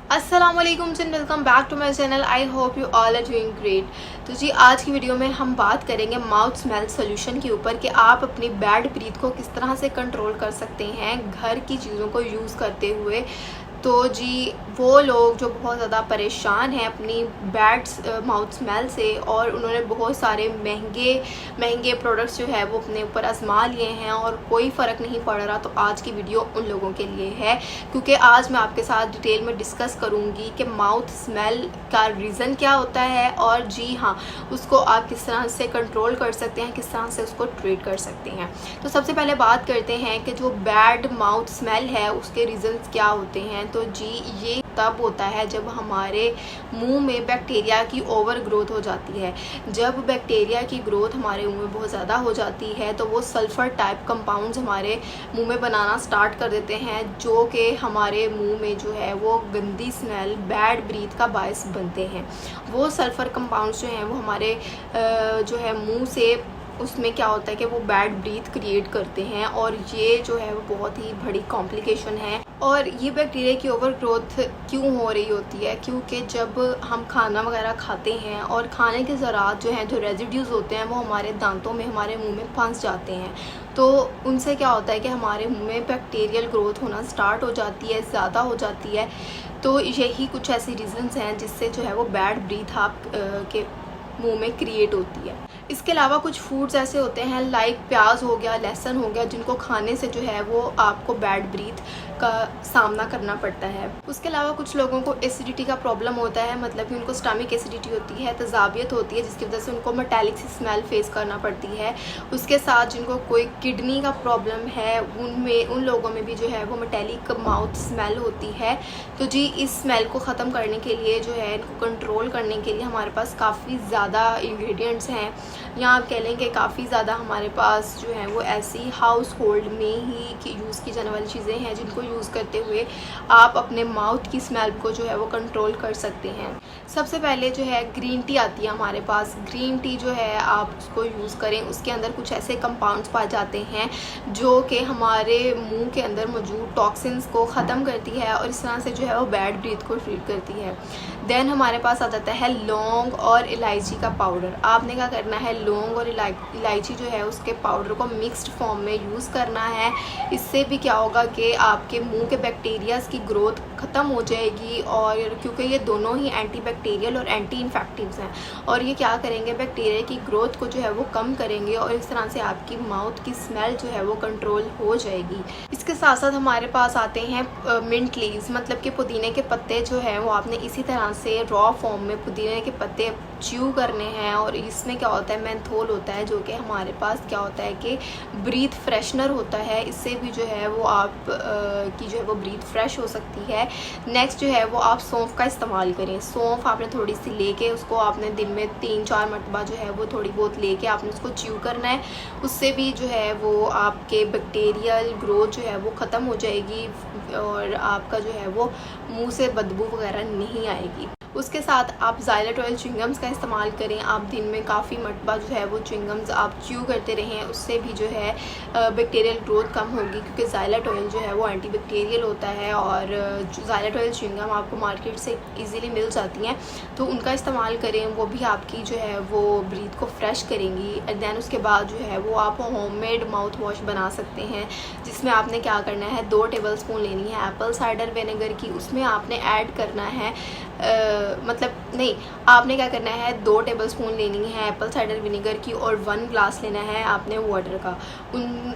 अस्सलामुअलैकुम and welcome back to my channel. I hope you all are doing great. तो जी आज की वीडियो में हम बात करेंगे माउथ स्मेल सोल्यूशन के ऊपर कि आप अपनी बैड ब्रीथ को किस तरह से कंट्रोल कर सकते हैं घर की चीज़ों को यूज़ करते हुए। तो जी वो लोग जो बहुत ज़्यादा परेशान हैं अपनी बैड माउथ स्मेल से और उन्होंने बहुत सारे महंगे प्रोडक्ट्स जो है वो अपने ऊपर आजमा लिए हैं और कोई फ़र्क नहीं पड़ रहा, तो आज की वीडियो उन लोगों के लिए है। क्योंकि आज मैं आपके साथ डिटेल में डिस्कस करूँगी कि माउथ स्मेल का रीज़न क्या होता है और जी हाँ उसको आप किस तरह से कंट्रोल कर सकते हैं, किस तरह से उसको ट्रीट कर सकते हैं। तो सबसे पहले बात करते हैं कि जो बैड माउथ स्मेल है उसके रीज़न्स क्या होते हैं। तो जी ये तब होता है जब हमारे मुंह में बैक्टीरिया की ओवर ग्रोथ हो जाती है। जब बैक्टीरिया की ग्रोथ हमारे मुंह में बहुत ज़्यादा हो जाती है तो वो सल्फ़र टाइप कंपाउंड्स हमारे मुंह में बनाना स्टार्ट कर देते हैं, जो कि हमारे मुंह में जो है वो गंदी स्मेल बैड ब्रीथ का बायस बनते हैं। वो सल्फ़र कंपाउंड्स जो हैं वो हमारे जो है मुंह से उसमें क्या होता है कि वो बैड ब्रीथ क्रिएट करते हैं और ये जो है वो बहुत ही बड़ी कॉम्प्लिकेशन है। और ये बैक्टीरिया की ओवर ग्रोथ क्यों हो रही होती है? क्योंकि जब हम खाना वगैरह खाते हैं और खाने के ज़रात जो हैं, जो रेजिड्यूज़ होते हैं, वो हमारे दांतों में, हमारे मुंह में फंस जाते हैं। तो उनसे क्या होता है कि हमारे मुंह में बैक्टीरियल ग्रोथ होना स्टार्ट हो जाती है, ज़्यादा हो जाती है। तो यही कुछ ऐसी रीज़न्स हैं जिससे जो है वो बैड ब्रीथ आप के मुंह में क्रिएट होती है। इसके अलावा कुछ फूड्स ऐसे होते हैं लाइक प्याज हो गया, लहसुन हो गया, जिनको खाने से जो है वो आपको बैड ब्रीथ का सामना करना पड़ता है। उसके अलावा कुछ लोगों को एसिडिटी का प्रॉब्लम होता है, मतलब कि उनको स्टमक एसिडिटी होती है, तेज़ाबियत होती है, जिसकी वजह से उनको मेटालिक सी स्मेल फेस करना पड़ती है। उसके साथ जिनको कोई किडनी का प्रॉब्लम है उन लोगों में भी जो है वो मेटालिक माउथ स्मेल होती है। तो जी इस स्मेल को ख़त्म करने के लिए जो है, इनको कंट्रोल करने के लिए हमारे पास काफ़ी ज़्यादा इंग्रेडिएंट्स हैं, या आप कह लें कि काफ़ी ज़्यादा हमारे पास जो है वो ऐसी हाउस होल्ड में ही यूज़ की जाने वाली चीज़ें हैं जिनको यूज़ करते हुए आप अपने माउथ की स्मेल को जो है वो कंट्रोल कर सकते हैं। सबसे पहले जो है ग्रीन टी आती है हमारे पास। ग्रीन टी जो है आप उसको यूज़ करें, उसके अंदर कुछ ऐसे कंपाउंड्स पाए जाते हैं जो कि हमारे मुंह के अंदर मौजूद टॉक्सिन्स को ख़त्म करती है और इस तरह से जो है वो बैड ब्रीथ को ट्रीट करती है। देन हमारे पास आ जाता है लौंग और इलायची का पाउडर। आपने क्या करना है, लौंग और इलायची जो है उसके पाउडर को मिक्स्ड फॉर्म में यूज़ करना है। इससे भी क्या होगा कि आपके मुंह के बैक्टीरियाज की ग्रोथ ख़त्म हो जाएगी, और क्योंकि ये दोनों ही एंटी बैक्टीरियल और एंटी इन्फेक्टिव्स हैं और ये क्या करेंगे, बैक्टीरिया की ग्रोथ को जो है वो कम करेंगे और इस तरह से आपकी माउथ की स्मेल जो है वो कंट्रोल हो जाएगी। इसके साथ साथ हमारे पास आते हैं मिंट लीव्स, मतलब कि पुदीने के पत्ते जो हैं वो आपने इसी तरह से रॉ फॉर्म में पुदीने के पत्ते च्यू करने हैं। और इसमें क्या होता है, मेंथोल होता है, जो कि हमारे पास क्या होता है कि ब्रीथ फ्रेशनर होता है। इससे भी जो है वो आप की जो है वो ब्रीथ फ्रेश हो सकती है। नेक्स्ट जो है वो आप सौंफ का इस्तेमाल करें। सौंफ आपने थोड़ी सी लेके उसको आपने दिन में 3-4 मरतबा जो है वो थोड़ी बहुत लेके आपने उसको च्यू करना है। उससे भी जो है वो आपके बैक्टीरियल ग्रोथ जो है वो ख़त्म हो जाएगी और आपका जो है वो मुंह से बदबू वगैरह नहीं आएगी। उसके साथ आप ज़ाइलट ऑयल च्युइंगम्स का इस्तेमाल करें। आप दिन में काफ़ी मरतबा जो है वो च्युइंगम्स आप च्यू करते रहें, उससे भी जो है बैक्टीरियल ग्रोथ कम होगी, क्योंकि ज़ाइलट ऑयल जो है वो एंटी बैक्टीरियल होता है और ज़ाइलट ऑयल च्युइंगम आपको मार्केट से इजीली मिल जाती हैं, तो उनका इस्तेमाल करें। वो भी आपकी जो है वो ब्रीथ को फ्रेश करेंगी। एंड देन उसके बाद जो है वो आप होममेड माउथ वॉश बना सकते हैं, जिसमें आपने क्या करना है, 2 टेबलस्पून लेनी है एप्पल साइडर विनेगर की। उसमें आपने ऐड करना है आपने क्या करना है, 2 टेबलस्पून लेनी है एप्पल साइडर विनेगर की और 1 ग्लास लेना है आपने वाटर का।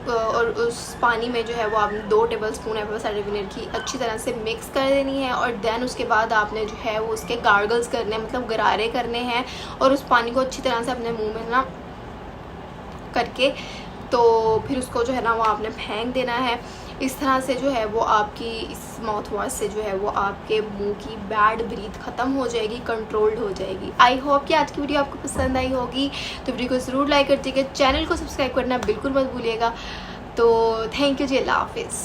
और उस पानी में जो है वो आपने 2 टेबलस्पून एप्पल साइडर विनेगर की अच्छी तरह से मिक्स कर देनी है। और देन उसके बाद आपने जो है वो उसके गार्गल्स करने हैं, मतलब गरारे करने हैं, और उस पानी को अच्छी तरह से अपने मुँह में ना करके तो फिर उसको जो है ना वो आपने फेंक देना है। इस तरह से जो है वो आपकी इस माउथ वॉश से जो है वो आपके मुंह की बैड ब्रीथ ख़त्म हो जाएगी, कंट्रोल्ड हो जाएगी। आई होप कि आज की वीडियो आपको पसंद आई होगी, तो वीडियो को ज़रूर लाइक कर दीजिएगा, चैनल को सब्सक्राइब करना बिल्कुल मत भूलिएगा। तो थैंक यू जी, अल्लाह हाफिज़।